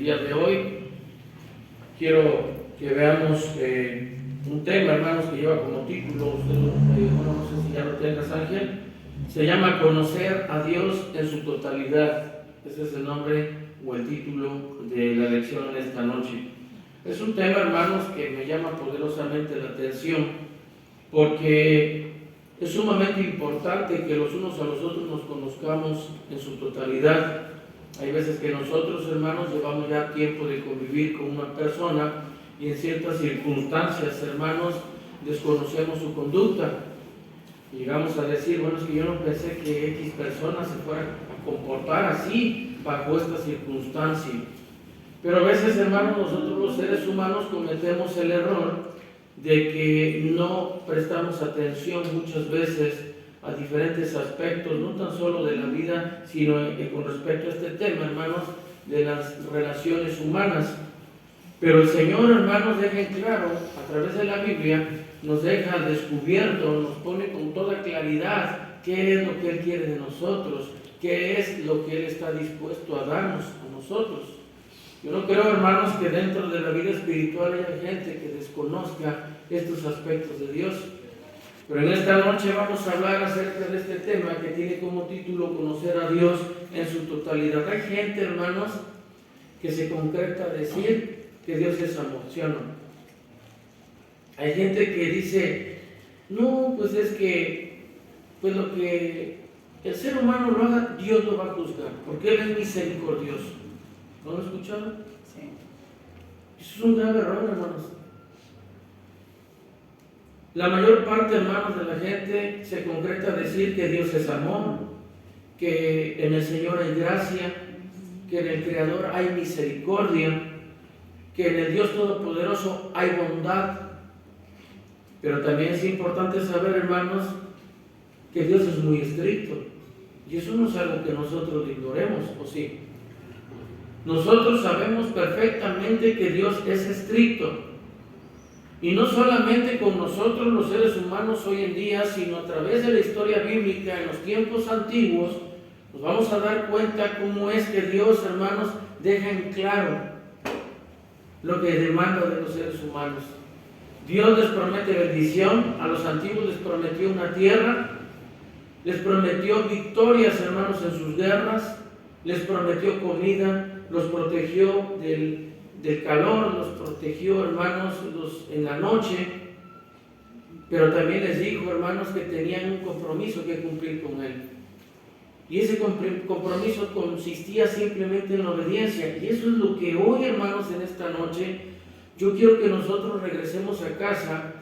día de hoy quiero que veamos un tema, hermanos, que lleva como título, usted, bueno, no sé si ya lo tengas, Ángel, se llama Conocer a Dios en su totalidad. Ese es el nombre o el título de la lección en esta noche. Es un tema, hermanos, que me llama poderosamente la atención, porque es sumamente importante que los unos a los otros nos conozcamos en su totalidad. Hay veces que nosotros, hermanos, llevamos ya tiempo de convivir con una persona y en ciertas circunstancias, hermanos, desconocemos su conducta. Llegamos a decir, bueno, es que yo no pensé que X persona se fuera a comportar así bajo esta circunstancia. Pero a veces, hermanos, nosotros los seres humanos cometemos el error de que no prestamos atención muchas veces a diferentes aspectos, no tan solo de la vida, sino con respecto a este tema, hermanos, de las relaciones humanas. Pero el Señor, hermanos, deja en claro, a través de la Biblia, nos deja descubierto, nos pone con toda claridad qué es lo que Él quiere de nosotros, qué es lo que Él está dispuesto a darnos a nosotros. Yo no creo, hermanos, que dentro de la vida espiritual haya gente que desconozca estos aspectos de Dios. Pero en esta noche vamos a hablar acerca de este tema que tiene como título Conocer a Dios en su totalidad. Hay gente, hermanos, que se concreta a decir que Dios es amor, ¿sí o no? Hay gente que dice, no, pues es que, pues lo que el ser humano lo haga, Dios lo va a juzgar, porque Él es misericordioso. ¿No lo han escuchado? Sí. Eso es un grave error, hermanos. La mayor parte, hermanos, de la gente se concreta a decir que Dios es amor, que en el Señor hay gracia, que en el Creador hay misericordia, que en el Dios Todopoderoso hay bondad. Pero también es importante saber, hermanos, que Dios es muy estricto. Y eso no es algo que nosotros ignoremos, ¿o sí? Nosotros sabemos perfectamente que Dios es estricto. Y no solamente con nosotros los seres humanos hoy en día, sino a través de la historia bíblica en los tiempos antiguos, nos vamos a dar cuenta cómo es que Dios, hermanos, deja en claro lo que demanda de los seres humanos. Dios les promete bendición, a los antiguos les prometió una tierra, les prometió victorias, hermanos, en sus guerras, les prometió comida, los protegió del calor, los protegió, hermanos, en la noche, pero también les dijo, hermanos, que tenían un compromiso que cumplir con Él. Y ese compromiso consistía simplemente en la obediencia. Y eso es lo que hoy, hermanos, en esta noche, yo quiero que nosotros regresemos a casa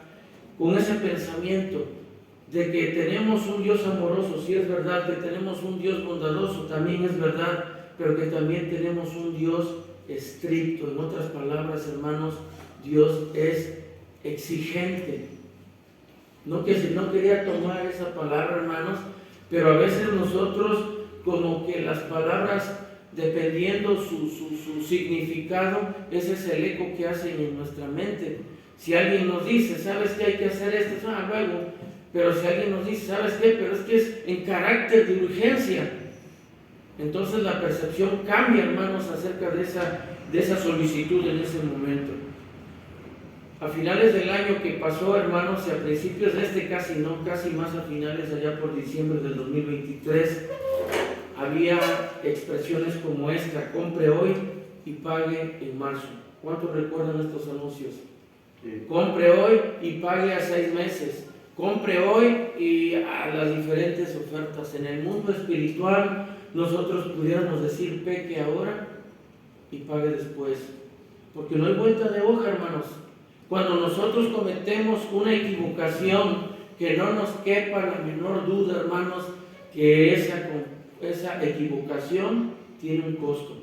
con ese pensamiento de que tenemos un Dios amoroso, sí es verdad, que tenemos un Dios bondadoso, también es verdad, pero que también tenemos un Dios estricto. En otras palabras, hermanos, Dios es exigente. No quería tomar esa palabra, hermanos, pero a veces nosotros, como que las palabras, dependiendo su significado, ese es el eco que hacen en nuestra mente. Si alguien nos dice, ¿sabes qué hay que hacer esto? Luego. Pero si alguien nos dice, ¿sabes qué? Pero es que es en carácter de urgencia. Entonces la percepción cambia, hermanos, acerca de esa solicitud en ese momento. A finales del año que pasó, hermanos, y a principios de casi más a finales, allá por diciembre del 2023, había expresiones como esta: compre hoy y pague en marzo. ¿Cuántos recuerdan estos anuncios? Sí. Compre hoy y pague a 6 meses. Compre hoy y a las diferentes ofertas. En el mundo espiritual, nosotros pudiéramos decir, peque ahora y pague después. Porque no hay vuelta de hoja, hermanos. Cuando nosotros cometemos una equivocación, que no nos quepa la menor duda, hermanos, que esa equivocación tiene un costo.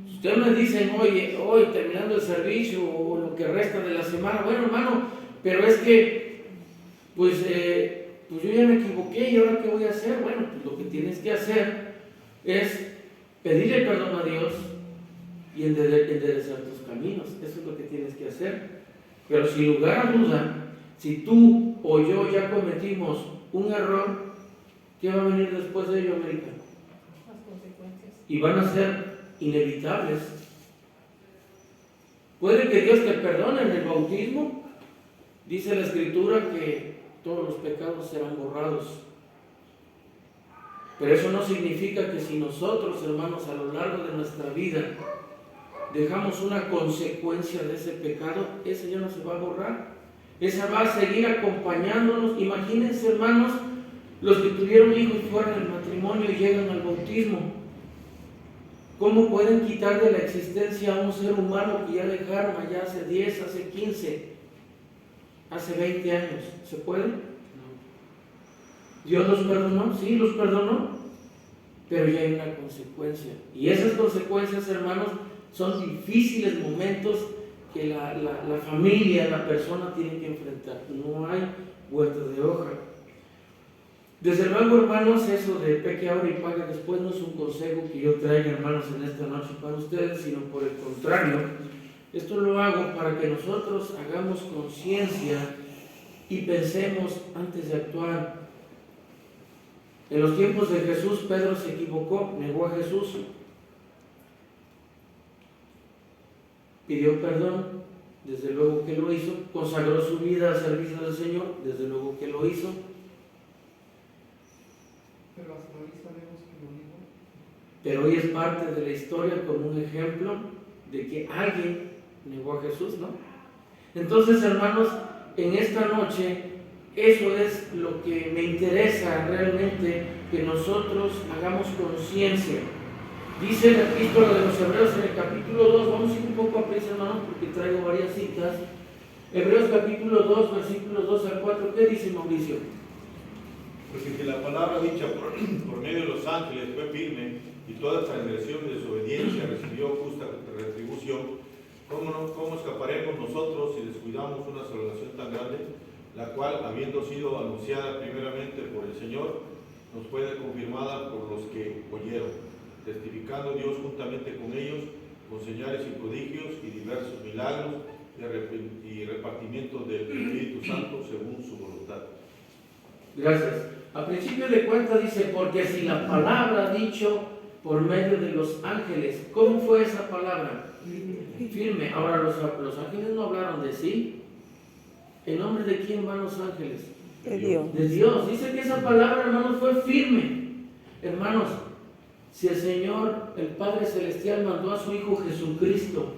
Si ustedes me dicen, oye, hoy terminando el servicio o lo que resta de la semana, bueno, hermano, pero es que, pues yo ya me equivoqué, ¿y ahora qué voy a hacer? Bueno, pues lo que tienes que hacer es pedirle perdón a Dios y enderezar tus caminos. Eso es lo que tienes que hacer. Pero sin lugar a duda, si tú o yo ya cometimos un error, ¿qué va a venir después de ello, América? Las consecuencias. Y van a ser inevitables. Puede que Dios te perdone en el bautismo. Dice la Escritura que todos los pecados serán borrados. Pero eso no significa que si nosotros, hermanos, a lo largo de nuestra vida dejamos una consecuencia de ese pecado, esa ya no se va a borrar. Esa va a seguir acompañándonos. Imagínense, hermanos, los que tuvieron hijos fuera del matrimonio y llegan al bautismo. ¿Cómo pueden quitar de la existencia a un ser humano que ya dejaron allá hace 10, hace 15, hace 20 años? ¿Se puede? ¿Dios los perdonó? Sí, los perdonó. Pero ya hay una consecuencia. Y esas consecuencias, hermanos, son difíciles momentos que la familia, la persona tiene que enfrentar. No hay vuelta de hoja. Desde luego, hermanos, eso de peque ahora y pague después no es un consejo que yo traiga, hermanos, en esta noche para ustedes, sino por el contrario, esto lo hago para que nosotros hagamos conciencia y pensemos antes de actuar. En los tiempos de Jesús, Pedro se equivocó, negó a Jesús, pidió perdón, desde luego que lo hizo, consagró su vida al servicio del Señor, desde luego que lo hizo. Pero hoy es parte de la historia como un ejemplo de que alguien negó a Jesús, ¿no? Entonces, hermanos, en esta noche, eso es lo que me interesa realmente, que nosotros hagamos conciencia. Dice la epístola de los Hebreos en el capítulo 2, vamos a ir un poco a prisa, hermanos, porque traigo varias citas. Hebreos capítulo 2, versículos 2 al 4, ¿qué dice Mauricio? Porque que la palabra dicha por medio de los ángeles fue firme y toda transgresión y desobediencia recibió justa retribución, ¿cómo escaparemos nosotros si descuidamos una salvación tan grande, la cual, habiendo sido anunciada primeramente por el Señor, nos fue confirmada por los que oyeron, testificando Dios juntamente con ellos, con señales y prodigios y diversos milagros y repartimiento del Espíritu Santo según su voluntad? Gracias. A principio de cuentas dice, porque si la palabra dicho por medio de los ángeles, ¿cómo fue esa palabra? Firme. Ahora los ángeles no hablaron de sí. ¿En nombre de quién van los ángeles? De Dios. De Dios. Dice que esa palabra, hermanos, fue firme. Hermanos, si el Señor, el Padre Celestial, mandó a su Hijo Jesucristo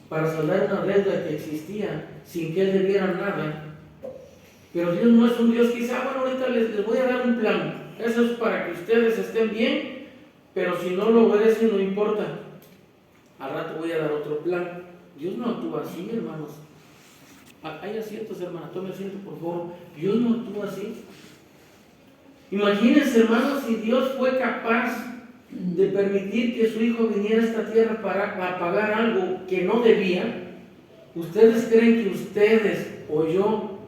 para saldar una deuda que existía sin que Él debiera nada, pero Dios no es un Dios que dice, bueno, ahorita les voy a dar un plan. Eso es para que ustedes estén bien, pero si no lo obedecen, no importa. Al rato voy a dar otro plan. Dios no actúa así, hermanos. Hay asientos, hermanos, tome asiento, por favor. Dios no actúa así. Imagínense, hermanos, si Dios fue capaz de permitir que su Hijo viniera a esta tierra para pagar algo que no debía. ¿Ustedes creen que ustedes o yo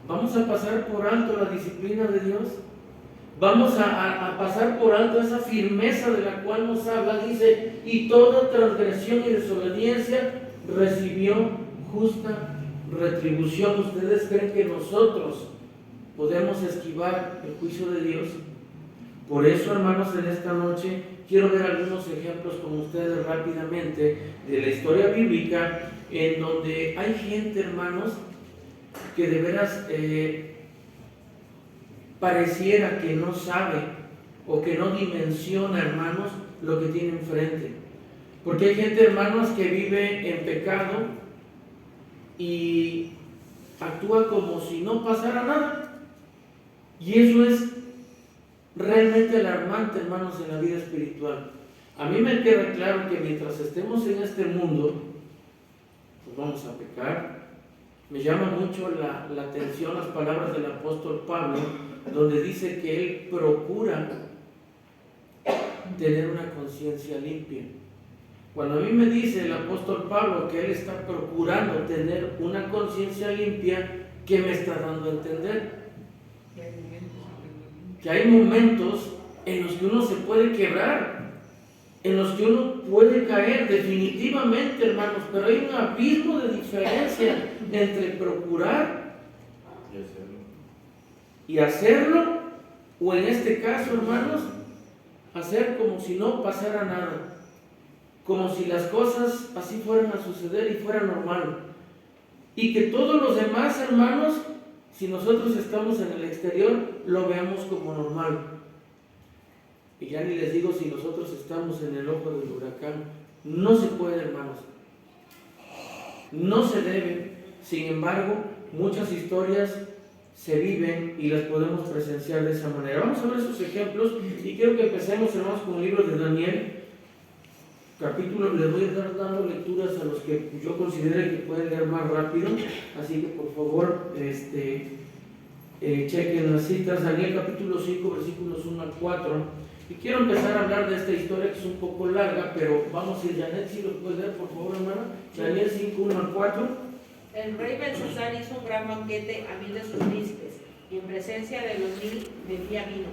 vamos a pasar por alto la disciplina de Dios? Vamos a pasar por alto esa firmeza de la cual nos habla. Dice, y toda transgresión y desobediencia recibió justa retribución. ¿Ustedes creen que nosotros podemos esquivar el juicio de Dios? Por eso, hermanos, en esta noche quiero ver algunos ejemplos con ustedes rápidamente de la historia bíblica, en donde hay gente, hermanos, que de veras pareciera que no sabe o que no dimensiona, hermanos, lo que tiene enfrente. Porque hay gente, hermanos, que vive en pecado y actúa como si no pasara nada. Y eso es realmente alarmante, hermanos, en la vida espiritual. A mí me queda claro que mientras estemos en este mundo, pues vamos a pecar. Me llama mucho la atención las palabras del apóstol Pablo, donde dice que él procura tener una conciencia limpia. Cuando a mí me dice el apóstol Pablo que él está procurando tener una conciencia limpia, ¿qué me está dando a entender? Que hay momentos en los que uno se puede quebrar, en los que uno puede caer definitivamente, hermanos, pero hay un abismo de diferencia entre procurar y hacerlo, o en este caso, hermanos, hacer como si no pasara nada, como si las cosas así fueran a suceder y fuera normal. Y que todos los demás hermanos, si nosotros estamos en el exterior, lo veamos como normal. Y ya ni les digo si nosotros estamos en el ojo del huracán. No se puede, hermanos. No se debe. Sin embargo, muchas historias se viven y las podemos presenciar de esa manera. Vamos a ver esos ejemplos y quiero que empecemos, hermanos, con el libro de Daniel. Capítulo, les voy a estar dando lecturas a los que yo considere que pueden leer más rápido, así que por favor chequen las citas. Daniel capítulo 5 versículos 1 al 4, y quiero empezar a hablar de esta historia que es un poco larga, pero vamos a ir. Janet, si lo puedes leer por favor, hermana. Daniel 5, 1 al 4. El rey Belsasar hizo un gran banquete a 1000 de sus príncipes, y en presencia de los 1000 bebía vino.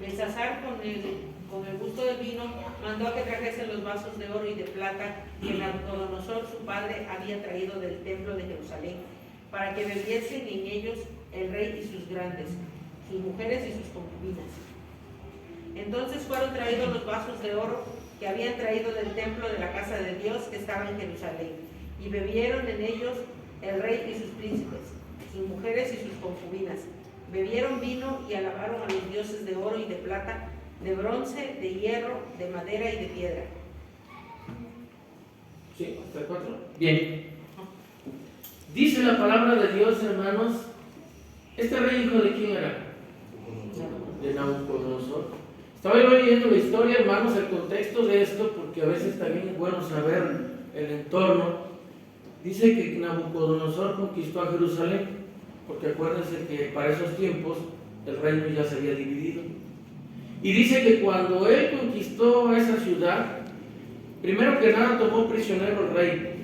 Belsasar, con el gusto del vino, mandó a que trajesen los vasos de oro y de plata que Nabucodonosor, su padre, había traído del templo de Jerusalén, para que bebiesen en ellos el rey y sus grandes, sus mujeres y sus concubinas. Entonces fueron traídos los vasos de oro que habían traído del templo de la casa de Dios que estaba en Jerusalén, y bebieron en ellos el rey y sus príncipes, sus mujeres y sus concubinas. Bebieron vino y alabaron a los dioses de oro y de plata, de bronce, de hierro, de madera y de piedra. Sí, hasta el 4. Bien. Dice la palabra de Dios, hermanos. ¿Este rey hijo de quién era? De Nabucodonosor. Estaba yo leyendo la historia, hermanos, el contexto de esto, porque a veces también es bueno saber el entorno. Dice que Nabucodonosor conquistó a Jerusalén, porque acuérdense que para esos tiempos el reino ya se había dividido. Y dice que cuando él conquistó esa ciudad, primero que nada tomó prisionero al rey,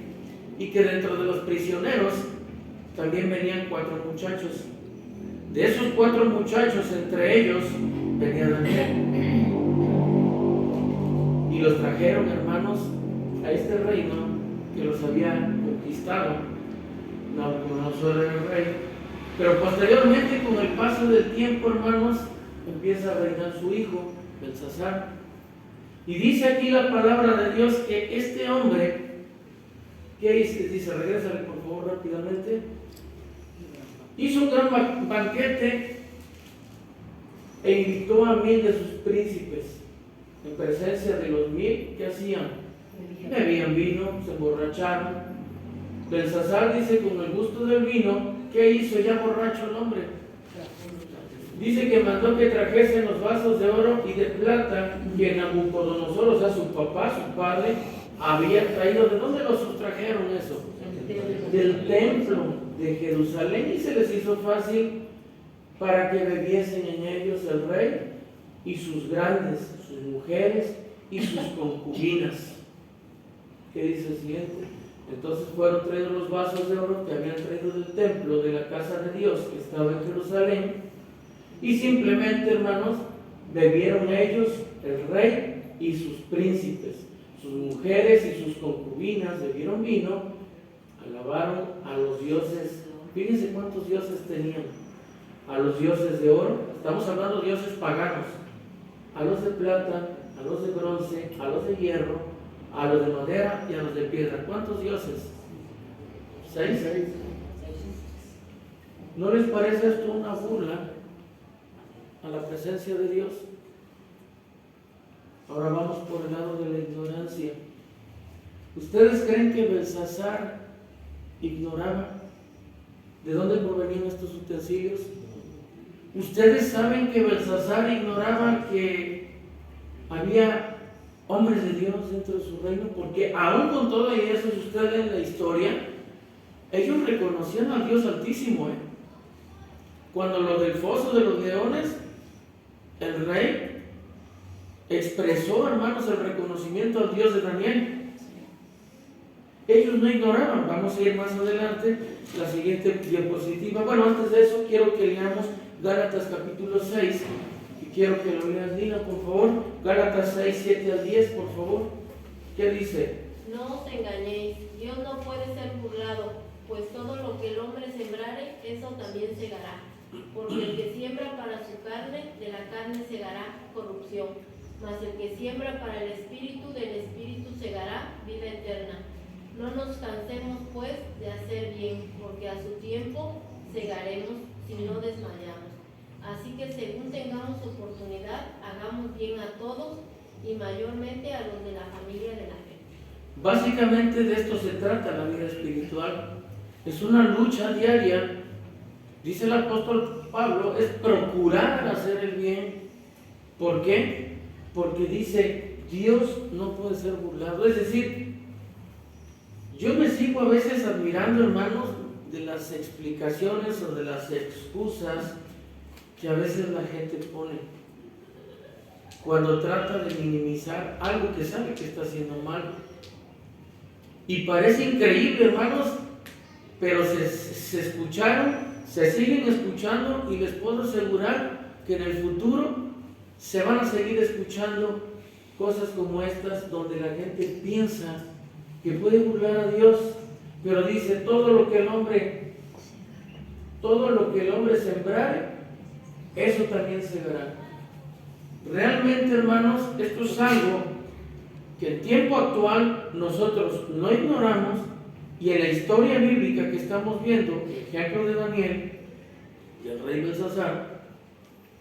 y que dentro de los prisioneros también venían 4 muchachos. De esos 4 muchachos, entre ellos venía Daniel. Y los trajeron, hermanos, a este reino que los había conquistado. Nabucodonosor era el rey. Pero posteriormente, con el paso del tiempo, hermanos, empieza a reinar su hijo, Belsasar. Y dice aquí la palabra de Dios que este hombre, ¿qué dice? Dice, regrésale por favor rápidamente. Hizo un gran banquete e invitó a 1000 de sus príncipes. En presencia de los 1000, ¿qué hacían? Bebían vino, se emborracharon. Belsasar dice, con el gusto del vino, ¿qué hizo ya borracho el hombre? Dice que mandó que trajesen los vasos de oro y de plata que Nabucodonosor, o sea, su papá, su padre, había traído. ¿De dónde los sustrajeron eso? Del templo de Jerusalén, y se les hizo fácil para que bebiesen en ellos el rey y sus grandes, sus mujeres y sus concubinas. ¿Qué dice el siguiente? Entonces fueron traídos los vasos de oro que habían traído del templo de la casa de Dios que estaba en Jerusalén, y simplemente, hermanos, bebieron ellos, el rey y sus príncipes, sus mujeres y sus concubinas, bebieron vino, alabaron a los dioses. Fíjense cuántos dioses tenían. A los dioses de oro, estamos hablando de dioses paganos, a los de plata, a los de bronce, a los de hierro, a los de madera y a los de piedra. ¿Cuántos dioses? 6. ¿No les parece esto una burla a la presencia de Dios? Ahora vamos por el lado de la ignorancia. ¿Ustedes creen que Belsasar ignoraba de dónde provenían estos utensilios? ¿Ustedes saben que Belsasar ignoraba que había hombres de Dios dentro de su reino? Porque aún con todo y eso, si ustedes leen la historia, ellos reconocían al Dios Altísimo. Cuando lo del foso de los leones, el rey expresó, hermanos, el reconocimiento al Dios de Daniel. Ellos no ignoraban. Vamos a ir más adelante, la siguiente diapositiva. Bueno, antes de eso quiero que leamos Gálatas capítulo 6, y quiero que lo leas, Lina, por favor. Gálatas 6, 7 al 10, por favor. ¿Qué dice? No os engañéis, Dios no puede ser burlado, pues todo lo que el hombre sembrare, eso también segará. Porque el que siembra para su carne, de la carne segará corrupción, Mas el que siembra para el Espíritu, del Espíritu segará vida eterna. No nos cansemos, pues, de hacer bien, porque a su tiempo segaremos si no desmayamos. Así que según tengamos oportunidad, hagamos bien a todos y mayormente a los de la familia de la fe. Básicamente de esto se trata la vida espiritual. Es una lucha diaria. Dice el apóstol Pablo, es procurar hacer el bien. ¿Por qué? Porque dice, Dios no puede ser burlado. Es decir, yo me sigo a veces admirando, hermanos, de las explicaciones o de las excusas que a veces la gente pone cuando trata de minimizar algo que sabe que está haciendo mal. Y parece increíble, hermanos, pero se escucharon, se siguen escuchando y les puedo asegurar que en el futuro se van a seguir escuchando cosas como estas donde la gente piensa que puede burlar a Dios, pero dice todo lo que el hombre sembrare, eso también segará. Realmente, hermanos, esto es algo que en tiempo actual nosotros no ignoramos, y en la historia bíblica que estamos viendo, el ejemplo de Daniel y el rey Belsasar,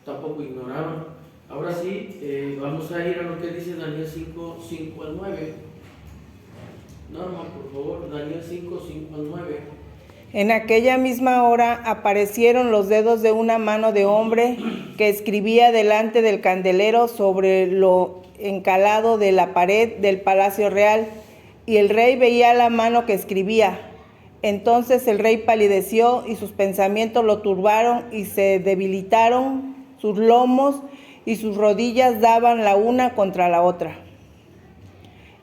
tampoco ignoraban. Ahora sí, vamos a ir a lo que dice Daniel 5, 5 al 9. Norma, por favor, Daniel 5, 5 al 9. En aquella misma hora aparecieron los dedos de una mano de hombre que escribía delante del candelero sobre lo encalado de la pared del palacio real, y el rey veía la mano que escribía. Entonces el rey palideció y sus pensamientos lo turbaron y se debilitaron sus lomos y sus rodillas daban la una contra la otra.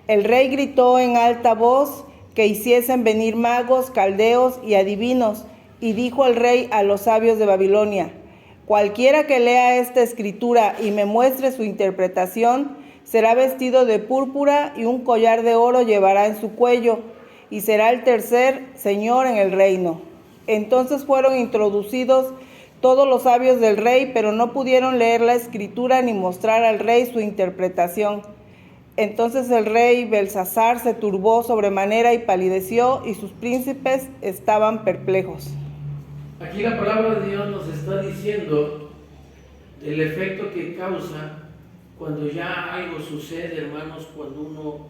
El rey gritó en alta voz que hiciesen venir magos, caldeos y adivinos, y dijo el rey a los sabios de Babilonia: cualquiera que lea esta escritura y me muestre su interpretación, será vestido de púrpura y un collar de oro llevará en su cuello, y será el tercer señor en el reino. Entonces fueron introducidos todos los sabios del rey, pero no pudieron leer la escritura ni mostrar al rey su interpretación. Entonces el rey Belsasar se turbó sobremanera y palideció, y sus príncipes estaban perplejos. Aquí la palabra de Dios nos está diciendo el efecto que causa cuando ya algo sucede, hermanos, cuando uno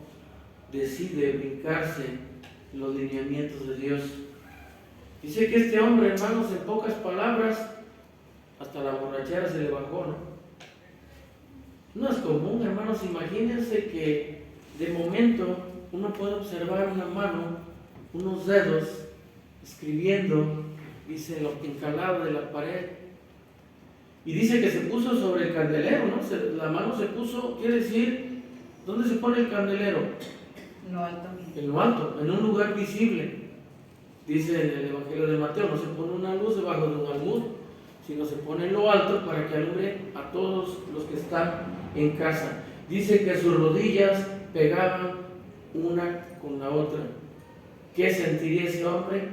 decide brincarse los lineamientos de Dios. Dice que este hombre, hermanos, en pocas palabras, hasta la borrachera se le bajó, ¿no? No es común, hermanos, imagínense que de momento uno puede observar una mano, unos dedos, escribiendo, dice, lo encalado de la pared. Y dice que se puso sobre el candelero, ¿no? La mano se puso, quiere decir, ¿dónde se pone el candelero? En lo alto. En lo alto, en un lugar visible. Dice en el Evangelio de Mateo, no se pone una luz debajo de un almud, sino se pone en lo alto para que alumbre a todos los que están en casa. Dice que sus rodillas pegaban una con la otra. ¿Qué sentiría ese hombre?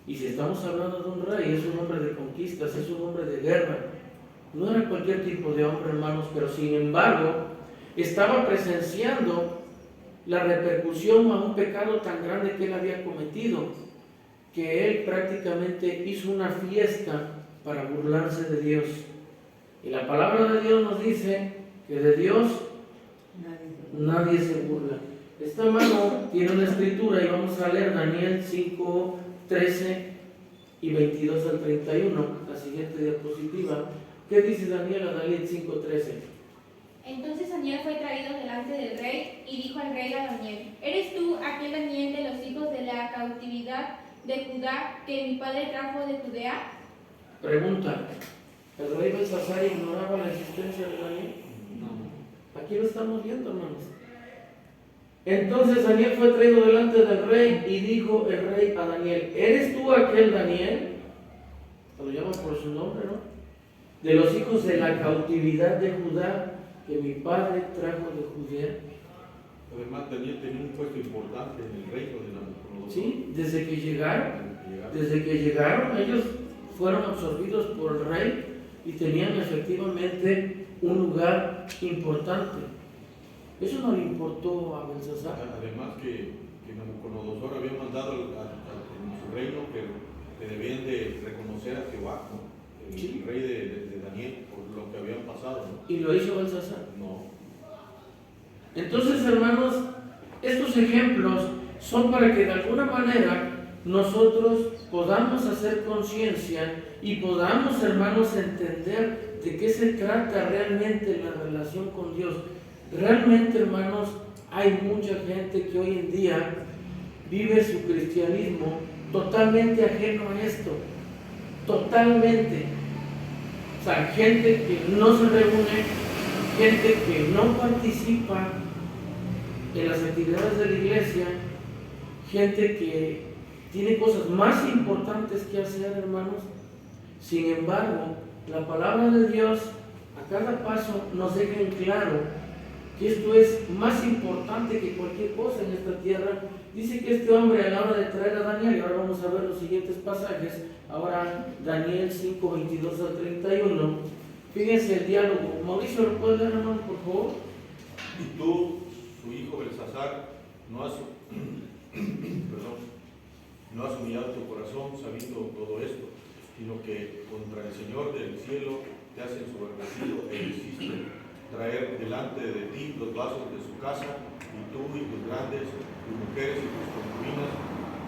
Y si estamos hablando de un rey, es un hombre de conquistas, es un hombre de guerra. No era cualquier tipo de hombre, hermanos, pero sin embargo, estaba presenciando la repercusión a un pecado tan grande que él había cometido, que él prácticamente hizo una fiesta para burlarse de Dios. Y la palabra de Dios nos dice que de Dios nadie se burla. Esta mano tiene una escritura y vamos a leer Daniel 5, 13 y 22 al 31, la siguiente diapositiva. ¿Qué dice Daniel a Daniel 5, 13? Entonces Daniel fue traído delante del rey y dijo al rey a Daniel: ¿Eres tú aquel Daniel de los hijos de la cautividad de Judá que mi padre trajo de Judea? Pregunta: ¿el rey Belsasar ignoraba la existencia de Daniel? No. Aquí lo estamos viendo, hermanos. Entonces Daniel fue traído delante del rey y dijo el rey a Daniel: ¿Eres tú aquel Daniel? Se lo llaman por su nombre, ¿no? De los hijos de la cautividad de Judá que mi padre trajo de Judea. Además, Daniel tenía un puesto importante en el reino de Nabucodonosor. Sí, desde que llegaron, ellos fueron absorbidos por el rey y tenían efectivamente un lugar importante. Eso no le importó a Belsasar. Además que Nabucodonosor había mandado en su reino que debían de reconocer a Jehová, ¿no? El rey de Daniel, por lo que habían pasado, ¿no? ¿Y lo hizo Belsasar? No. Entonces, hermanos, estos ejemplos son para que de alguna manera nosotros podamos hacer conciencia y podamos, hermanos, entender de qué se trata realmente la relación con Dios. Realmente, hermanos, hay mucha gente que hoy en día vive su cristianismo totalmente ajeno a esto, totalmente. O sea, gente que no se reúne, gente que no participa en las actividades de la iglesia, gente que tiene cosas más importantes que hacer, hermanos. Sin embargo, la palabra de Dios a cada paso nos deja en claro que esto es más importante que cualquier cosa en esta tierra. Dice que este hombre, a la hora de traer a Daniel, y ahora vamos a ver los siguientes pasajes, ahora Daniel 5, 22 al 31, fíjense el diálogo. Mauricio, ¿lo puedes leer, hermano, por favor? Y tú, su hijo Belsasar, no has humillado tu corazón sabiendo todo esto, sino que contra el Señor del cielo te has ensoberbecido e hiciste traer delante de ti los vasos de su casa, y tú y tus grandes, tus mujeres y tus concubinas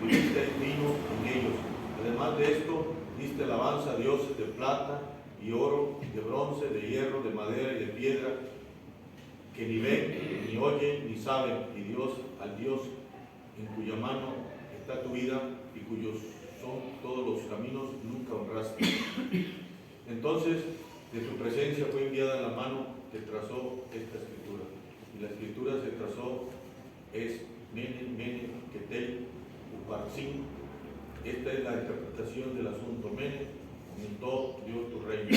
bebiste vino en ellos. Además de esto, diste alabanza a dioses de plata y oro, de bronce, de hierro, de madera y de piedra, que ni ven, ni oyen, ni saben, y al Dios en cuya mano está tu vida y cuyos son todos los caminos, nunca honraste. Entonces, de tu presencia fue enviada la mano que trazó esta escritura. Y la escritura se trazó es Mene, Mene, Ketel, Uparsin. Esta es la interpretación del asunto. Mene, aumentó Dios tu reino.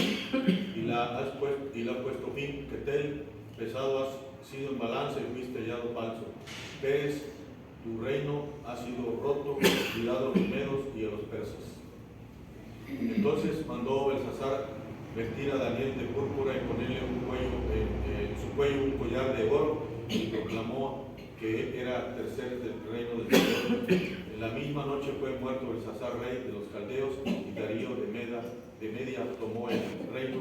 Y la ha puesto fin, Ketel, pesado has sido en balance y fuiste hallado falso. Peres, tu reino ha sido roto y dado a los medos y a los persas. Entonces mandó Belsasar vestir a Daniel de púrpura y ponerle en su cuello un collar de oro, y proclamó que era tercer del reino del Señor. En la misma noche fue muerto Belsasar, rey de los caldeos, y Darío de Media tomó el reino,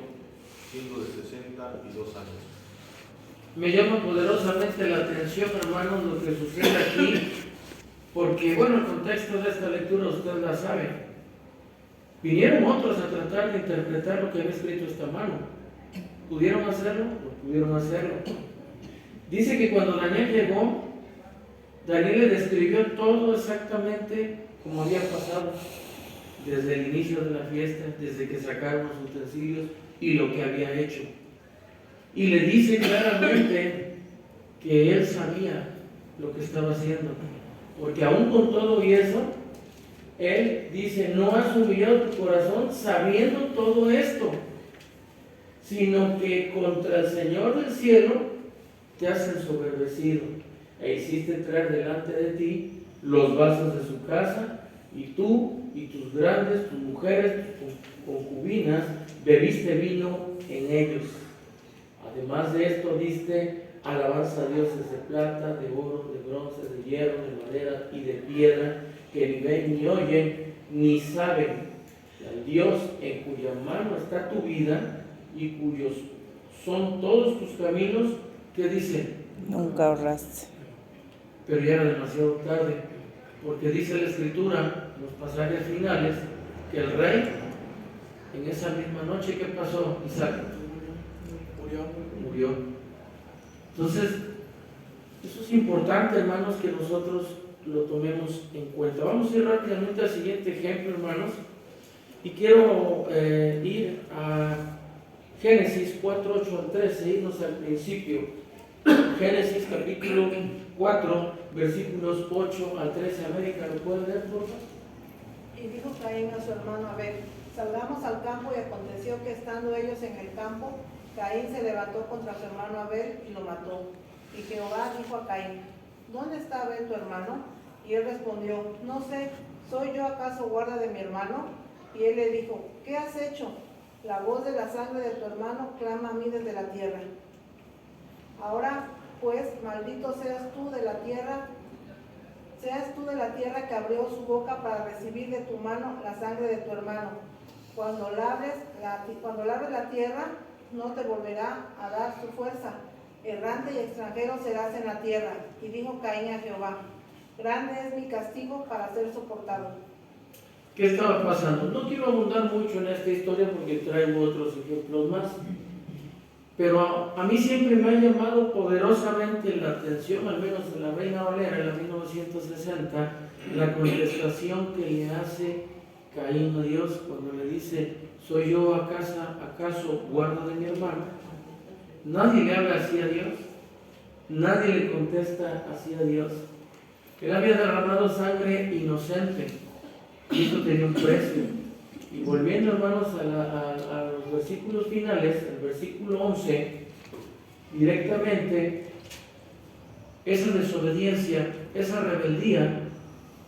siendo de 62 años. Me llama poderosamente la atención, hermanos, lo que sucede aquí, porque, bueno, el contexto de esta lectura usted la sabe. Vinieron otros a tratar de interpretar lo que había escrito esta mano. ¿Pudieron hacerlo? No pudieron hacerlo. Dice que cuando Daniel llegó, Daniel le describió todo exactamente como había pasado, desde el inicio de la fiesta, desde que sacaron los utensilios y lo que había hecho. Y le dice claramente que él sabía lo que estaba haciendo, porque aún con todo y eso, él dice: no has humillado tu corazón sabiendo todo esto, sino que contra el Señor del cielo te has ensoberbecido e hiciste traer delante de ti los vasos de su casa, y tú y tus grandes, tus mujeres, tus concubinas, bebiste vino en ellos. Además de esto, diste alabanza a dioses de plata, de oro, de bronce, de hierro, de madera y de piedra, que ni ven, ni oyen, ni saben. Al Dios en cuya mano está tu vida y cuyos son todos tus caminos, ¿qué dice? Nunca ahorraste. Pero ya era demasiado tarde, porque dice la Escritura, en los pasajes finales, que el rey, en esa misma noche, ¿qué pasó, Isaac? Murió. Entonces, eso es importante, hermanos, que nosotros lo tomemos en cuenta. Vamos a ir rápidamente al siguiente ejemplo, hermanos, y quiero ir a Génesis 4, 8 al 13, irnos al principio. Génesis capítulo 4, versículos 8 al 13. América, ¿lo pueden leer, por favor? Y dijo Caín a su hermano Abel: salgamos al campo. Y aconteció que estando ellos en el campo, Caín se levantó contra su hermano Abel y lo mató. Y Jehová dijo a Caín: ¿dónde está Abel tu hermano? Y él respondió: no sé, ¿soy yo acaso guarda de mi hermano? Y él le dijo: ¿qué has hecho? La voz de la sangre de tu hermano clama a mí desde la tierra. Ahora pues, maldito seas tú de la tierra que abrió su boca para recibir de tu mano la sangre de tu hermano. Cuando labres la tierra, no te volverá a dar su fuerza. Errante y extranjero serás en la tierra. Y dijo Caín a Jehová: grande es mi castigo para ser soportado. ¿Qué estaba pasando? No quiero abundar mucho en esta historia porque traigo otros ejemplos más. Pero a mí siempre me ha llamado poderosamente la atención, al menos en la Reina Valera, en la 1960, la contestación que le hace Caín a Dios cuando le dice: ¿soy yo acaso guarda de mi hermano? Nadie le habla así a Dios, nadie le contesta así a Dios. Él había derramado sangre inocente y eso tenía un precio. Y volviendo, hermanos, a los versículos finales, el versículo 11, directamente, esa desobediencia, esa rebeldía,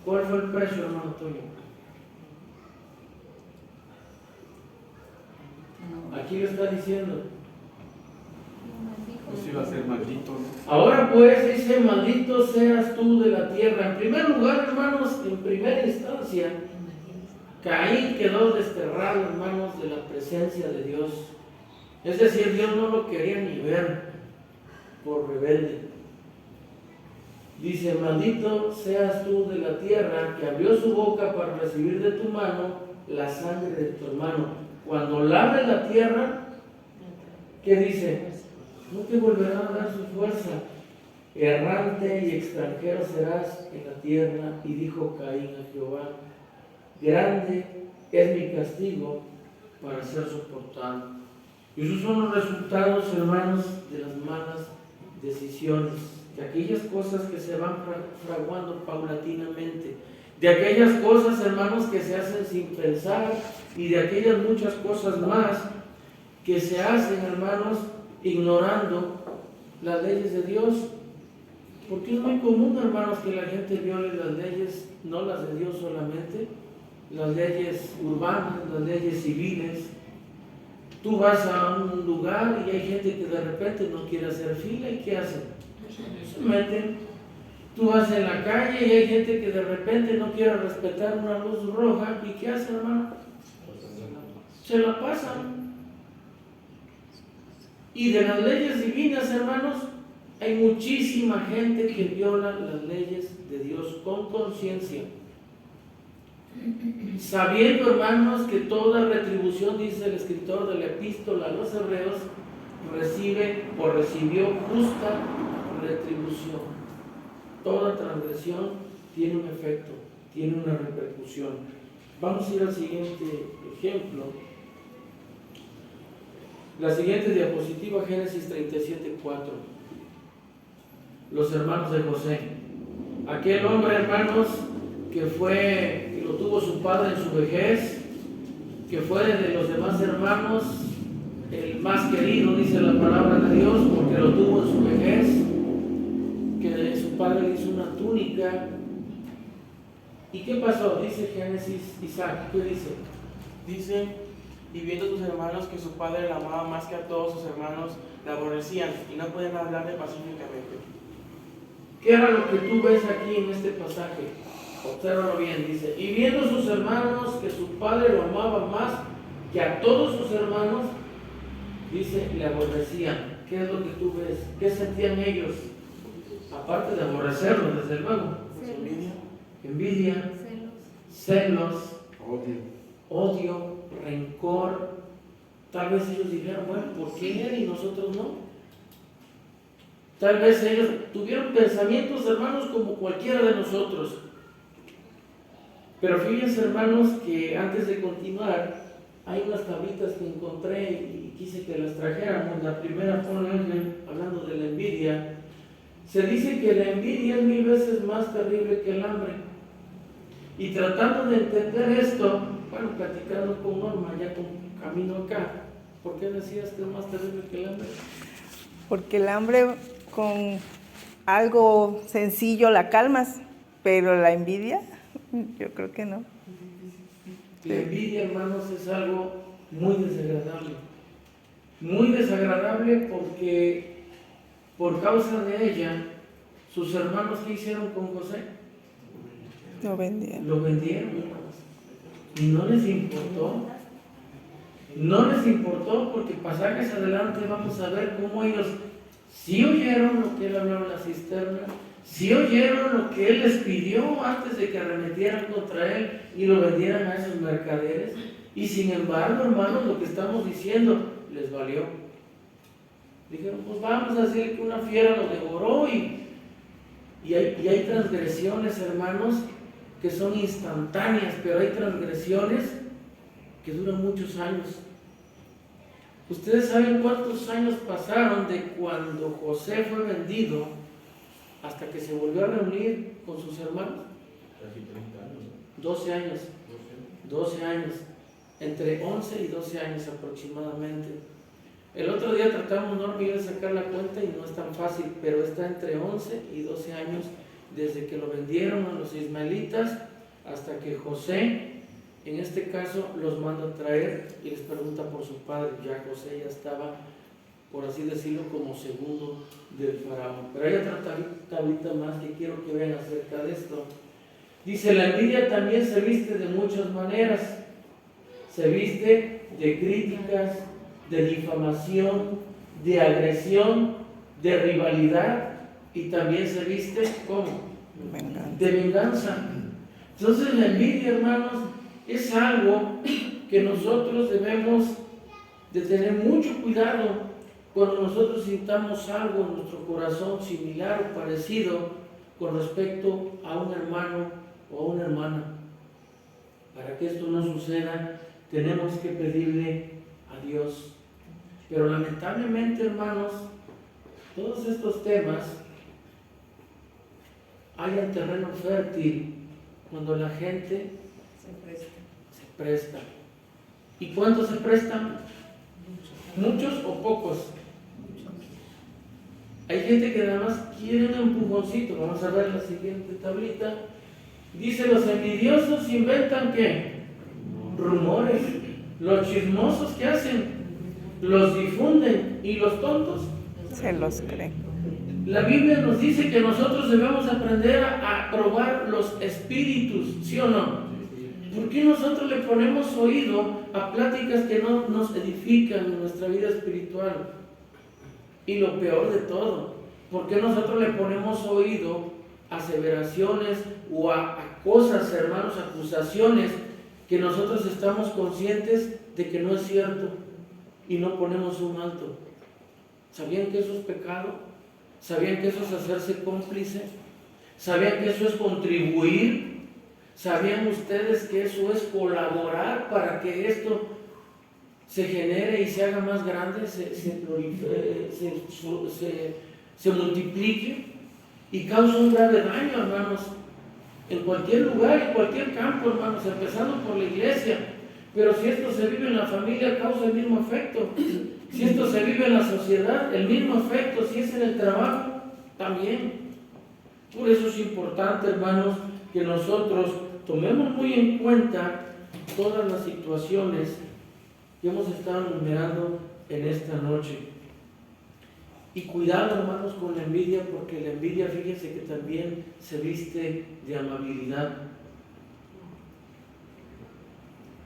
¿cuál fue el precio, hermano Toño? Aquí lo está diciendo. Pues iba a ser maldito, ¿no? Ahora pues dice: maldito seas tú de la tierra. En primer lugar, hermanos, en primera instancia, Caín quedó desterrado, hermanos, de la presencia de Dios. Es decir, Dios no lo quería ni ver por rebelde. Dice: maldito seas tú de la tierra que abrió su boca para recibir de tu mano la sangre de tu hermano. Cuando labre la tierra, ¿qué dice? No te volverá a dar su fuerza. Errante y extranjero serás en la tierra. Y dijo Caín a Jehová: grande es mi castigo para ser soportado. Y esos son los resultados, hermanos, de las malas decisiones, de aquellas cosas que se van fraguando paulatinamente, de aquellas cosas, hermanos, que se hacen sin pensar, y de aquellas muchas cosas más que se hacen, hermanos, ignorando las leyes de Dios. Porque es muy común, hermanos, que la gente viole las leyes, no las de Dios solamente, las leyes urbanas, las leyes civiles. Tú vas a un lugar y hay gente que de repente no quiere hacer fila, ¿y qué hacen? Se meten. Tú vas en la calle y hay gente que de repente no quiere respetar una luz roja, ¿y qué hacen, hermano? Se la pasan. Y de las leyes divinas, hermanos, hay muchísima gente que viola las leyes de Dios con conciencia, sabiendo, hermanos, que toda retribución, dice el escritor de la epístola a los Hebreos, recibe o recibió justa retribución. Toda transgresión tiene un efecto, tiene una repercusión. Vamos a ir al siguiente ejemplo. La siguiente diapositiva, Génesis 37:4. Los hermanos de José. Aquel hombre, hermanos, que lo tuvo su padre en su vejez, que fue de los demás hermanos el más querido, dice la palabra de Dios, porque lo tuvo en su vejez, que su padre le hizo una túnica. ¿Y qué pasó? Dice Génesis, Isaac, ¿qué dice? Dice: y viendo sus hermanos que su padre la amaba más que a todos sus hermanos, la aborrecían y no podían hablarle pacíficamente. ¿Qué era lo que tú ves aquí en este pasaje? Obsérvalo bien, dice: y viendo sus hermanos que su padre lo amaba más que a todos sus hermanos, dice, le aborrecían. ¿Qué es lo que tú ves? ¿Qué sentían ellos? Aparte de aborrecerlo, desde luego. Envidia, celos, odio, rencor. Tal vez ellos dijeron: bueno, ¿por qué él y nosotros no? Tal vez ellos tuvieron pensamientos, hermanos, como cualquiera de nosotros. Pero fíjense, hermanos, que antes de continuar, hay unas tablitas que encontré y quise que las trajéramos. La primera pone, hablando de la envidia, se dice que la envidia es 1000 veces más terrible que el hambre. Y tratando de entender esto, bueno, platicando con Norma, ya con camino acá, ¿por qué decías que es más terrible que el hambre? Porque el hambre con algo sencillo la calmas, pero la envidia, yo creo que no. La envidia, hermanos, es algo muy desagradable. Muy desagradable porque Por causa de ella, sus hermanos, ¿qué hicieron con José? Lo vendieron. Lo vendieron, hermanos. Y no les importó. No les importó, porque pasajes adelante vamos a ver cómo ellos sí oyeron lo que él habló en la cisterna, sí oyeron lo que él les pidió antes de que arremetieran contra él y lo vendieran a esos mercaderes. Y sin embargo, hermanos, lo que estamos diciendo les valió. Dijeron, pues vamos a decir que una fiera lo devoró y hay transgresiones, hermanos, que son instantáneas, pero hay transgresiones que duran muchos años. ¿Ustedes saben cuántos años pasaron de cuando José fue vendido hasta que se volvió a reunir con sus hermanos? Casi 30 años. 12 años. 12 años. Entre 11 y 12 años aproximadamente. El otro día tratamos, Norma y yo, de sacar la cuenta y no es tan fácil, pero está entre 11 y 12 años desde que lo vendieron a los ismaelitas hasta que José, en este caso, los manda a traer y les pregunta por su padre. Ya José ya estaba, por así decirlo, como segundo del faraón. Pero hay otra tablita más que quiero que vean acerca de esto. Dice, la envidia también se viste de muchas maneras. Se viste de críticas, de difamación, de agresión, de rivalidad, y también se viste ¿cómo? De venganza. Entonces la envidia, hermanos, es algo que nosotros debemos de tener mucho cuidado cuando nosotros sintamos algo en nuestro corazón similar o parecido con respecto a un hermano o a una hermana. Para que esto no suceda, tenemos que pedirle a Dios. Pero lamentablemente, hermanos, todos estos temas hay un terreno fértil cuando la gente se presta. ¿Y cuántos se prestan? ¿Muchos o pocos? Hay gente que nada más quiere un empujoncito. Vamos a ver la siguiente tablita. Dice, los envidiosos inventan ¿qué? Rumores. Los chismosos, ¿qué hacen? Los difunden. ¿Y los tontos? Se los creen. La Biblia nos dice que nosotros debemos aprender a probar los espíritus, ¿sí o no? ¿Por qué nosotros le ponemos oído a pláticas que no nos edifican en nuestra vida espiritual? Y lo peor de todo, ¿por qué nosotros le ponemos oído a aseveraciones o a cosas, hermanos, acusaciones que nosotros estamos conscientes de que no es cierto y no ponemos un alto? ¿Sabían que eso es pecado? ¿Sabían que eso es hacerse cómplice? ¿Sabían que eso es contribuir? ¿Sabían ustedes que eso es colaborar para que esto se genere y se haga más grande, se multiplique y causa un grave daño, hermanos, en cualquier lugar, en cualquier campo, hermanos, empezando por la iglesia? Pero si esto se vive en la familia, causa el mismo efecto. Si esto se vive en la sociedad, el mismo efecto. Si es en el trabajo, también. Por eso es importante, hermanos, que nosotros tomemos muy en cuenta todas las situaciones que hemos estado enumerando en esta noche. Y cuidado, hermanos, con la envidia, porque la envidia, fíjense que también se viste de amabilidad.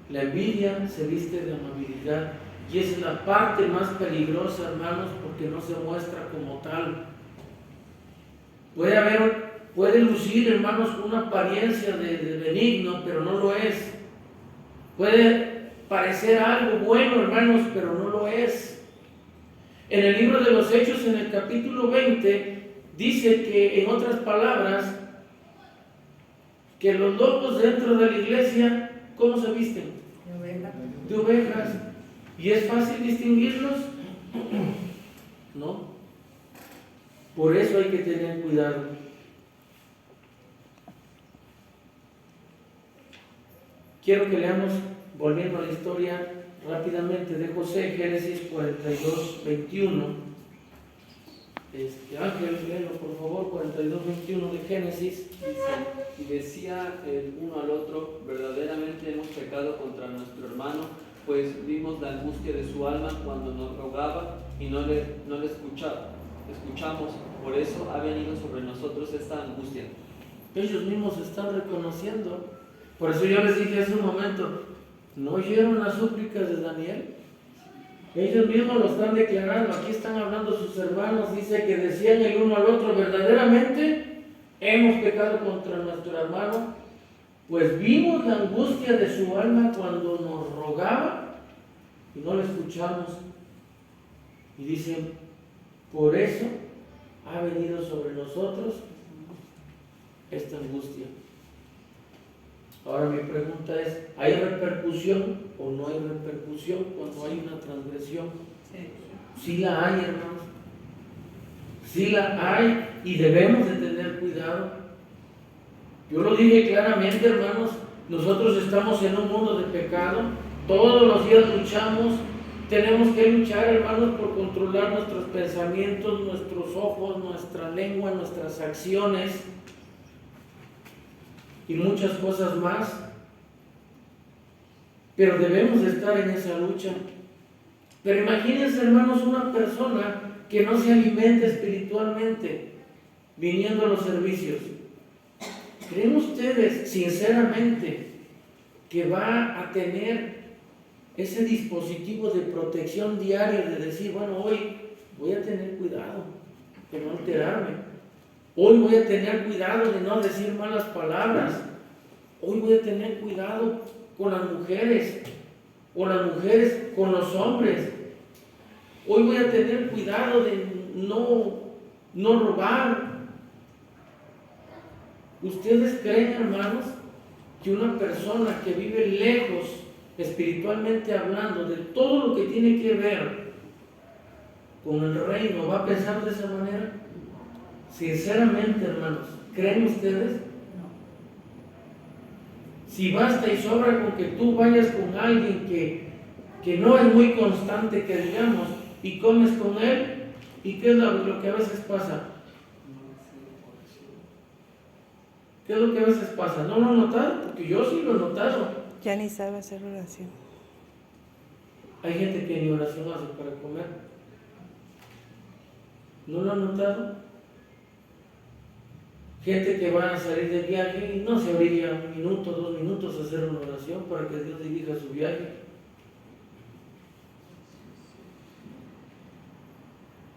La envidia se viste de amabilidad y es la parte más peligrosa, hermanos, porque no se muestra como tal. Puede lucir, hermanos, una apariencia de benigno, pero no lo es. Puede parecer algo bueno, hermanos, pero no lo es. En el libro de los Hechos, en el capítulo 20, dice que, en otras palabras, que los lobos dentro de la iglesia, ¿cómo se visten? De ovejas. ¿Y es fácil distinguirlos? No. Por eso hay que tener cuidado. Quiero que leamos, volviendo a la historia rápidamente de José, Génesis 42, 21. Ángel, léelo por favor, 42, 21 de Génesis. Y decía el uno al otro, verdaderamente hemos pecado contra nuestro hermano, pues vimos la angustia de su alma cuando nos rogaba y no le escuchaba. escuchamos, por eso ha venido sobre nosotros esta angustia. Ellos mismos están reconociendo. Por eso yo les dije hace un momento, ¿no oyeron las súplicas de Daniel? Ellos mismos lo están declarando. Aquí están hablando sus hermanos. Dice que decían el uno al otro, verdaderamente hemos pecado contra nuestro hermano, pues vimos la angustia de su alma cuando nos rogaba y no le escuchamos. Y dicen, por eso ha venido sobre nosotros esta angustia. Ahora mi pregunta es, ¿hay repercusión o no hay repercusión cuando hay una transgresión? Sí la hay, hermanos. Sí la hay y debemos de tener cuidado. Yo lo dije claramente, hermanos, nosotros estamos en un mundo de pecado, todos los días luchamos, tenemos que luchar, hermanos, por controlar nuestros pensamientos, nuestros ojos, nuestra lengua, nuestras acciones y muchas cosas más. Pero debemos de estar en esa lucha. Pero imagínense, hermanos, una persona que no se alimenta espiritualmente viniendo a los servicios. ¿Creen ustedes sinceramente que va a tener ese dispositivo de protección diaria de decir, bueno, hoy voy a tener cuidado de no alterarme, hoy voy a tener cuidado de no decir malas palabras, hoy voy a tener cuidado con las mujeres, o las mujeres con los hombres, hoy voy a tener cuidado de no robar? ¿Ustedes creen, hermanos, que una persona que vive lejos, espiritualmente hablando, de todo lo que tiene que ver con el reino, va a pensar de esa manera? Sinceramente, hermanos, ¿creen ustedes? Si basta y sobra con que tú vayas con alguien que no es muy constante, que digamos, y comes con él, ¿y qué es lo que a veces pasa? ¿Qué es lo que a veces pasa? ¿No lo han notado? Porque yo sí lo he notado. Ya ni sabe hacer oración. Hay gente que ni oración hace para comer. ¿No lo han notado? Gente que va a salir de viaje y no se orilla 1 minuto, 2 minutos a hacer una oración para que Dios dirija su viaje.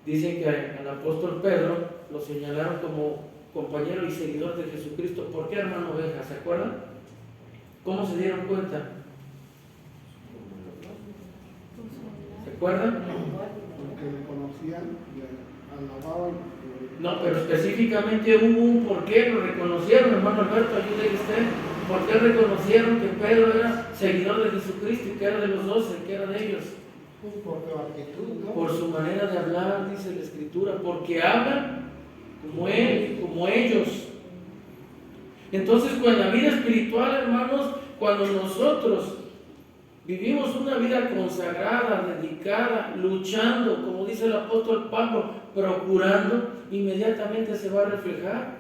Dicen que al apóstol Pedro lo señalaron como compañero y seguidor de Jesucristo. ¿Por qué, hermano Oveja? ¿Se acuerdan? ¿Cómo se dieron cuenta? ¿Se acuerdan? Porque le conocían, le alababan. No, pero específicamente hubo un por qué lo reconocieron, hermano Alberto, ayúdele usted. ¿Por qué reconocieron que Pedro era seguidor de Jesucristo y que era de los 12, que era de ellos? Por su actitud, ¿no? Por su manera de hablar, dice la Escritura, porque hablan como él, como ellos. Entonces, con la vida espiritual, hermanos, cuando nosotros vivimos una vida consagrada, dedicada, luchando, como dice el apóstol Pablo, procurando, inmediatamente se va a reflejar.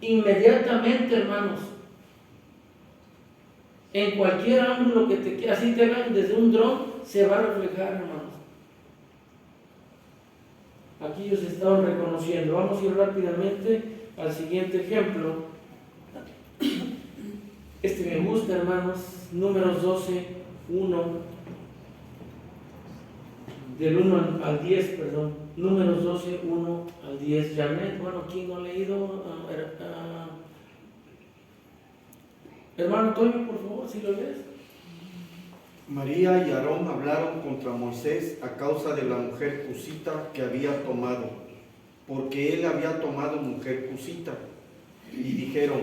Inmediatamente, hermanos. En cualquier ángulo que te quieras, así te vean desde un dron, se va a reflejar, hermanos. Aquí ellos estaban reconociendo. Vamos a ir rápidamente al siguiente ejemplo. Este me gusta, hermanos. Números 12, 1. Del 1 al 10, perdón. Números 12, 1 al 10. Janet, bueno, ¿quién no ha leído? Hermano Toño, por favor, si lo lees. María y Aarón hablaron contra Moisés a causa de la mujer cusita que había tomado, porque él había tomado mujer cusita. Y dijeron,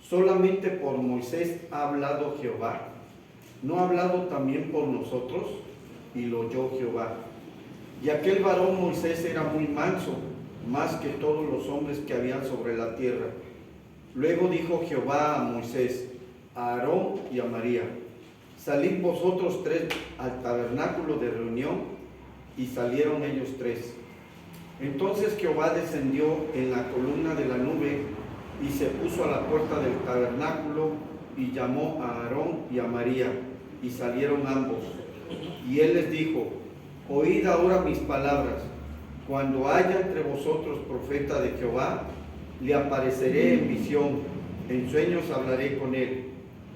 solamente por Moisés ha hablado Jehová, ¿no ha hablado también por nosotros? Y lo oyó Jehová. Y aquel varón Moisés era muy manso, más que todos los hombres que había sobre la tierra. Luego dijo Jehová a Moisés, a Aarón y a María, salid vosotros 3 al tabernáculo de reunión, y salieron ellos 3. Entonces Jehová descendió en la columna de la nube y se puso a la puerta del tabernáculo y llamó a Aarón y a María, y salieron ambos. Y él les dijo, oíd ahora mis palabras. Cuando haya entre vosotros profeta de Jehová, le apareceré en visión, en sueños hablaré con él.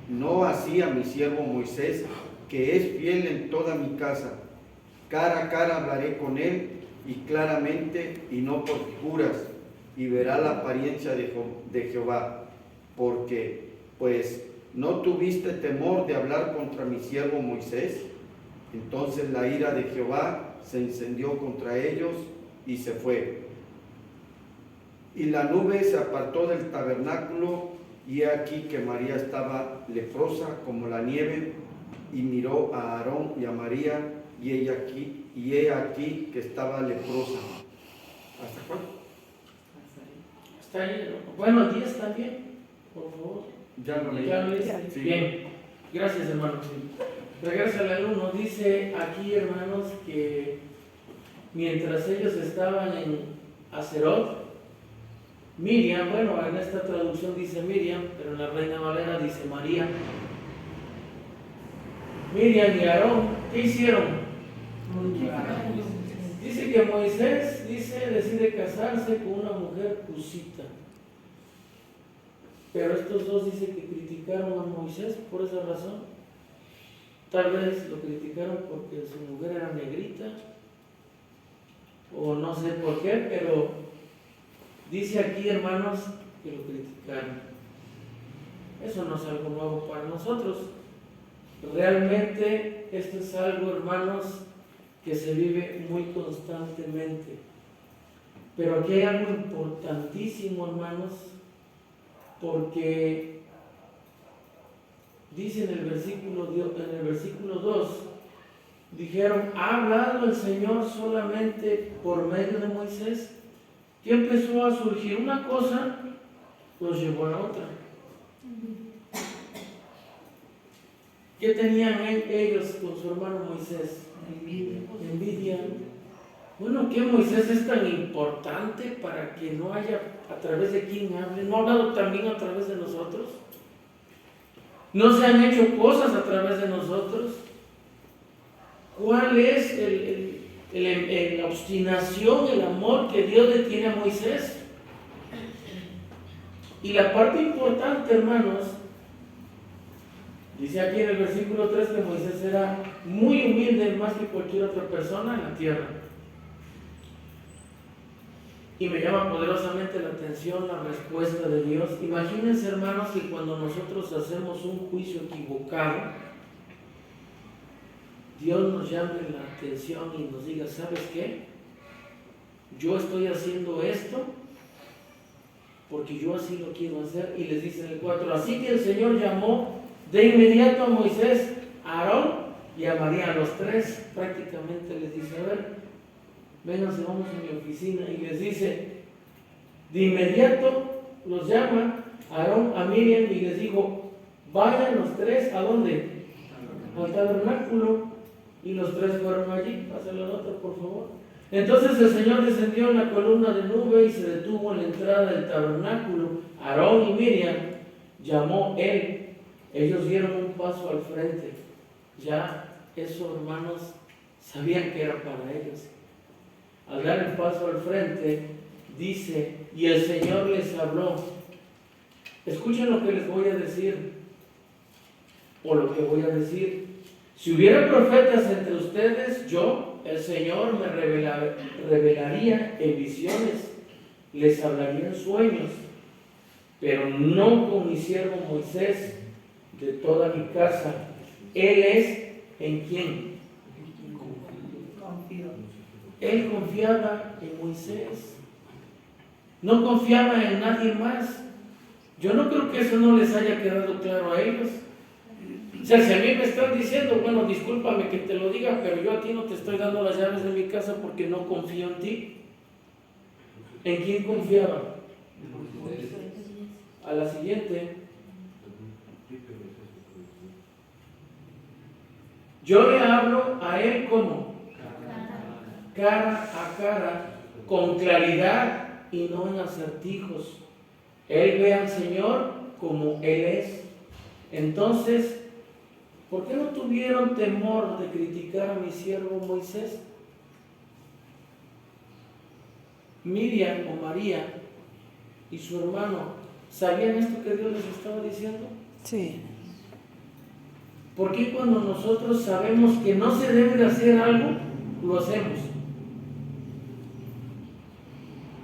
No así a mi siervo Moisés, que es fiel en toda mi casa. Cara a cara hablaré con él, y claramente, y no por figuras, y verá la apariencia de Jehová. Porque, pues, ¿no tuviste temor de hablar contra mi siervo Moisés? Entonces la ira de Jehová se encendió contra ellos y se fue. Y la nube se apartó del tabernáculo, y he aquí que María estaba leprosa como la nieve, y miró a Aarón y a María, y he aquí que estaba leprosa. ¿Hasta cuándo? Está ahí, ¿no? Bueno, 10 también, por favor. Ya lo leí. ¿Ya lo leíste? Sí. Bien, gracias, hermano. Regresa al 1. Dice aquí, hermanos, que mientras ellos estaban en Aserot, Miriam, bueno, en esta traducción dice Miriam, pero en la Reina Valera dice María. Miriam y Aarón, ¿qué hicieron? Dice que Moisés decide casarse con una mujer cusita. Pero estos dos dicen que criticaron a Moisés por esa razón. Tal vez lo criticaron porque su mujer era negrita, o no sé por qué, pero dice aquí, hermanos, que lo criticaron. Eso no es algo nuevo para nosotros. Realmente esto es algo, hermanos, que se vive muy constantemente. Pero aquí hay algo importantísimo, hermanos, porque dice en el versículo 2, dijeron, ¿ha hablado el Señor solamente por medio de Moisés? Que empezó a surgir una cosa, los llevó a la otra. ¿Qué tenían ellos con su hermano Moisés? Envidia. Bueno, que Moisés es tan importante para que no haya a través de quien hable. ¿No ha hablado también a través de nosotros? ¿No se han hecho cosas a través de nosotros? ¿Cuál es la obstinación, el amor que Dios le tiene a Moisés? Y la parte importante, hermanos, dice aquí en el versículo 3 que Moisés era muy humilde más que cualquier otra persona en la tierra. Y me llama poderosamente la atención la respuesta de Dios. Imagínense, hermanos, que cuando nosotros hacemos un juicio equivocado, Dios nos llame la atención y nos diga, ¿sabes qué? Yo estoy haciendo esto porque yo así lo quiero hacer. Y les dice en el 4, así que el Señor llamó de inmediato a Moisés, a Aarón y a María, a los tres prácticamente les dice, a ver, vénganse, vamos a mi oficina, y les dice, de inmediato los llama a Aarón, a Miriam, y les dijo, vayan los tres, ¿a dónde? Al tabernáculo, y los tres fueron allí. Pásale la nota, por favor. Entonces el Señor descendió en la columna de nube y se detuvo en la entrada del tabernáculo. Aarón y Miriam llamó él. Ellos dieron un paso al frente. Ya eso, hermanos, sabían que era para ellos. Al dar el paso al frente, dice, y el Señor les habló. Escuchen lo que les voy a decir, o lo que voy a decir. Si hubiera profetas entre ustedes, yo, el Señor, me revelaría en visiones, les hablaría en sueños, pero no con mi siervo Moisés, de toda mi casa. Él es en quién. Él confiaba en Moisés, no confiaba en nadie más. Yo no creo que eso no les haya quedado claro a ellos. O sea, si a mí me están diciendo, bueno, discúlpame que te lo diga, pero yo a ti no te estoy dando las llaves de mi casa porque no confío en ti. ¿En quién confiaba? A la siguiente. Yo le hablo a él como cara a cara, con claridad y no en acertijos. Él ve al Señor como Él es. Entonces, ¿por qué no tuvieron temor de criticar a mi siervo Moisés? Miriam o María y su hermano sabían esto que Dios les estaba diciendo? Sí. ¿Por qué cuando nosotros sabemos que no se debe de hacer algo, lo hacemos?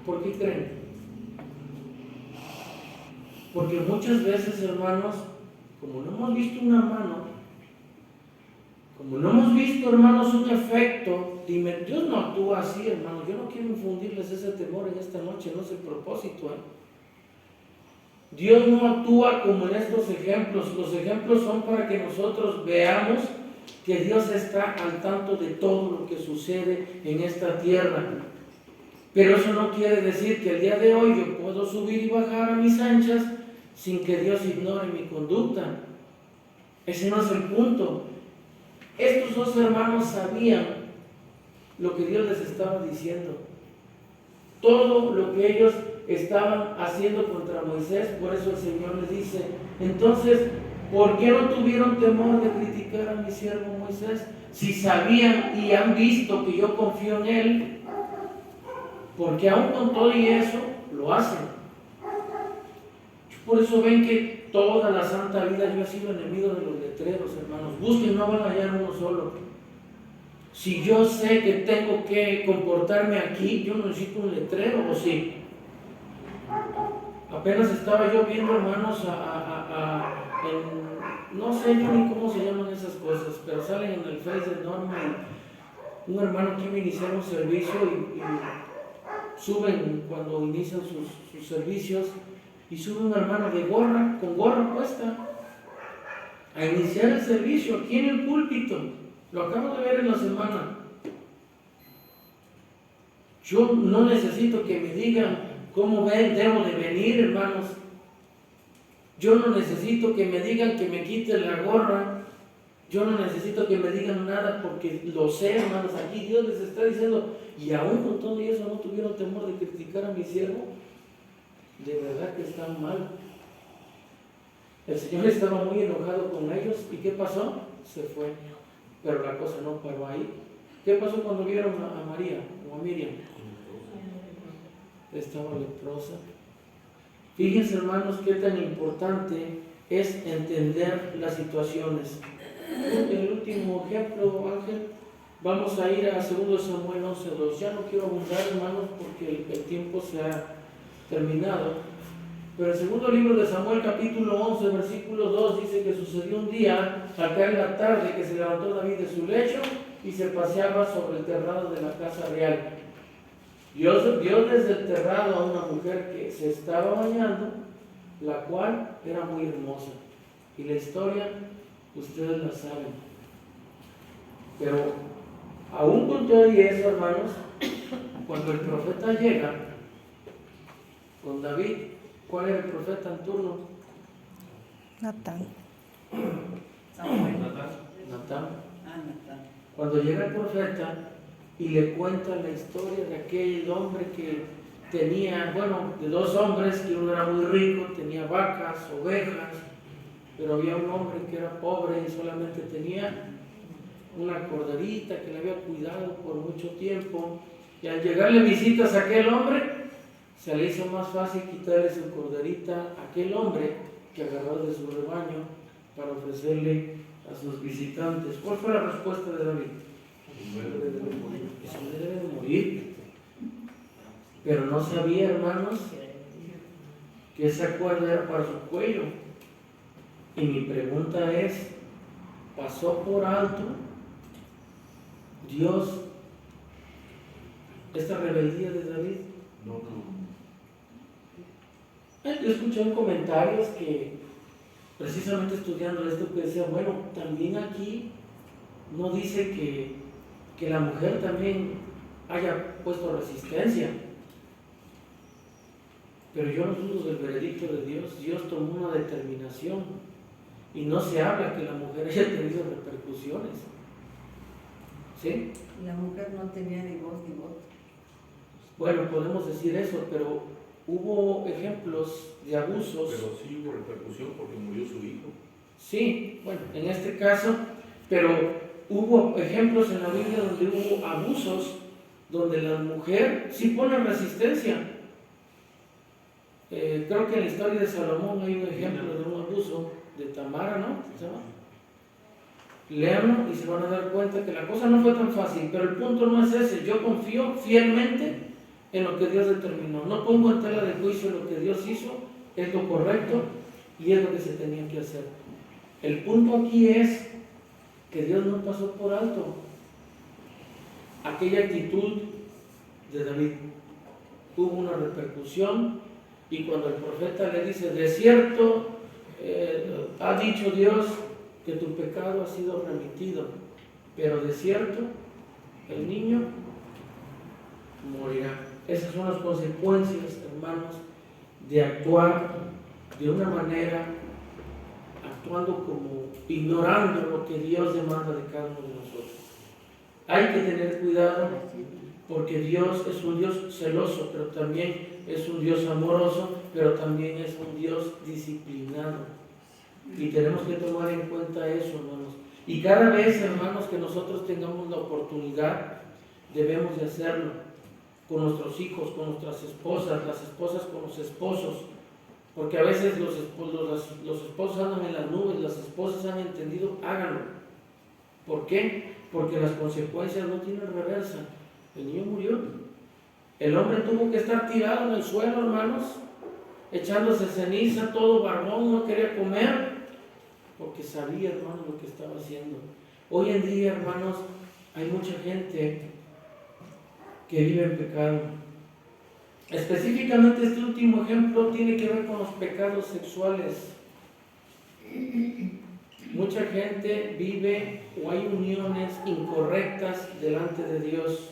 ¿Por qué creen? Porque muchas veces, hermanos, como no hemos visto una mano, como no hemos visto, hermanos, un efecto, Dios no actúa así, hermanos. Yo no quiero infundirles ese temor en esta noche, no es el propósito, Dios no actúa como en estos ejemplos. Los ejemplos son para que nosotros veamos que Dios está al tanto de todo lo que sucede en esta tierra. Pero eso no quiere decir que el día de hoy yo puedo subir y bajar a mis anchas sin que Dios ignore mi conducta. Ese no es el punto. Estos dos hermanos sabían lo que Dios les estaba diciendo. Todo lo que ellos estaban haciendo contra Moisés, por eso el Señor les dice, entonces, ¿por qué no tuvieron temor de criticar a mi siervo Moisés? Si sabían y han visto que yo confío en él, porque aún con todo y eso, lo hacen. Por eso ven que toda la santa vida yo he sido enemigo de los letreros, hermanos. Busquen, no van a hallar uno solo. Si yo sé que tengo que comportarme aquí, yo no necesito un letrero, ¿o sí? Apenas estaba yo viendo, hermanos, no sé yo ni cómo se llaman esas cosas, pero salen en el Face de Norma y un hermano quiere iniciar un servicio y suben cuando inician sus servicios y sube un hermano de gorra, con gorra puesta, a iniciar el servicio aquí en el púlpito. Lo acabo de ver en la semana. Yo no necesito que me digan cómo debo de venir, hermanos. Yo no necesito que me digan que me quite la gorra. Yo no necesito que me digan nada porque lo sé, hermanos. Aquí Dios les está diciendo, y aún con todo eso no tuvieron temor de criticar a mi siervo. De verdad que están mal. El Señor estaba muy enojado con ellos. ¿Y qué pasó? Se fue. Pero la cosa no paró ahí. ¿Qué pasó cuando vieron a María o a Miriam? Estaba leprosa. Fíjense, hermanos, qué tan importante es entender las situaciones. El último ejemplo, Ángel, vamos a ir a 2 Samuel 11:2. Ya no quiero abundar, hermanos, porque el tiempo se ha terminado. Pero el segundo libro de Samuel, capítulo 11, versículo 2, dice que sucedió un día, al caer la tarde, que se levantó David de su lecho y se paseaba sobre el terrado de la casa real. Dios vio desde el terrado a una mujer que se estaba bañando, la cual era muy hermosa. Y la historia, ustedes la saben. Pero aún con todo y eso, hermanos, cuando el profeta llega con David, ¿cuál era el profeta en turno? Natán. Natán. Cuando llega el profeta y le cuenta la historia de aquel hombre que tenía, bueno, de dos hombres, que uno era muy rico, tenía vacas, ovejas, pero había un hombre que era pobre y solamente tenía una corderita que le había cuidado por mucho tiempo. Y al llegarle visitas a aquel hombre, se le hizo más fácil quitarle su corderita a aquel hombre que agarró de su rebaño para ofrecerle a sus visitantes. ¿Cuál fue la respuesta de David? Eso debe de morir. Pero no sabía, hermanos, que esa cuerda era para su cuello. Y mi pregunta es, ¿pasó por alto Dios esta rebeldía de David? No. Yo escuché en comentarios que, precisamente estudiando esto, que decía, bueno, también aquí no dice que la mujer también haya puesto resistencia. Pero yo no dudo del veredicto de Dios. Dios tomó una determinación y no se habla que la mujer haya tenido repercusiones. ¿Sí? La mujer no tenía ni voz ni voto. Bueno, podemos decir eso, pero hubo ejemplos de abusos. Pero sí hubo repercusión porque murió su hijo. Sí, bueno, en este caso, pero hubo ejemplos en la Biblia donde hubo abusos donde la mujer sí pone resistencia. Creo que en la historia de Salomón hay un ejemplo de un abuso de Tamara, ¿no? ¿Se llama? Léanlo y se van a dar cuenta que la cosa no fue tan fácil, pero el punto no es ese. Yo confío fielmente en lo que Dios determinó. No pongo en tela de juicio lo que Dios hizo, es lo correcto y es lo que se tenía que hacer. El punto aquí es que Dios no pasó por alto aquella actitud de David. Hubo una repercusión y cuando el profeta le dice, de cierto, ha dicho Dios que tu pecado ha sido remitido, pero de cierto, el niño morirá. Esas son las consecuencias, hermanos, de actuar de una manera, actuando como ignorando lo que Dios demanda de cada uno de nosotros. Hay que tener cuidado porque Dios es un Dios celoso, pero también es un Dios amoroso, pero también es un Dios disciplinado. Y tenemos que tomar en cuenta eso, hermanos. Y cada vez, hermanos, que nosotros tengamos la oportunidad, debemos de hacerlo con nuestros hijos, con nuestras esposas, las esposas con los esposos. Porque a veces los esposos andan en las nubes, las esposas han entendido, háganlo. ¿Por qué? Porque las consecuencias no tienen reversa. El niño murió. El hombre tuvo que estar tirado en el suelo, hermanos, echándose ceniza, todo barbón, no quería comer, porque sabía, hermanos, lo que estaba haciendo. Hoy en día, hermanos, hay mucha gente que vive en pecado. Específicamente este último ejemplo tiene que ver con los pecados sexuales. Mucha gente vive o hay uniones incorrectas delante de Dios.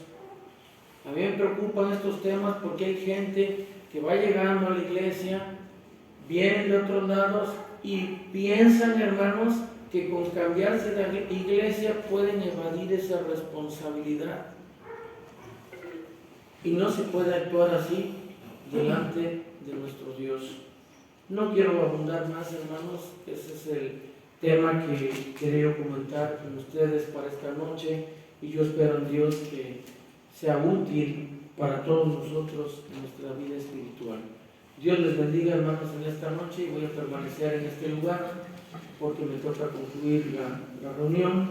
A mí me preocupan estos temas porque hay gente que va llegando a la iglesia, vienen de otros lados y piensan, hermanos, que con cambiarse de la iglesia pueden evadir esa responsabilidad. Y no se puede actuar así delante de nuestro Dios. No quiero abundar más, hermanos, ese es el tema que quería comentar con ustedes para esta noche y yo espero en Dios que sea útil para todos nosotros en nuestra vida espiritual. Dios les bendiga, hermanos, en esta noche y voy a permanecer en este lugar porque me toca concluir la reunión.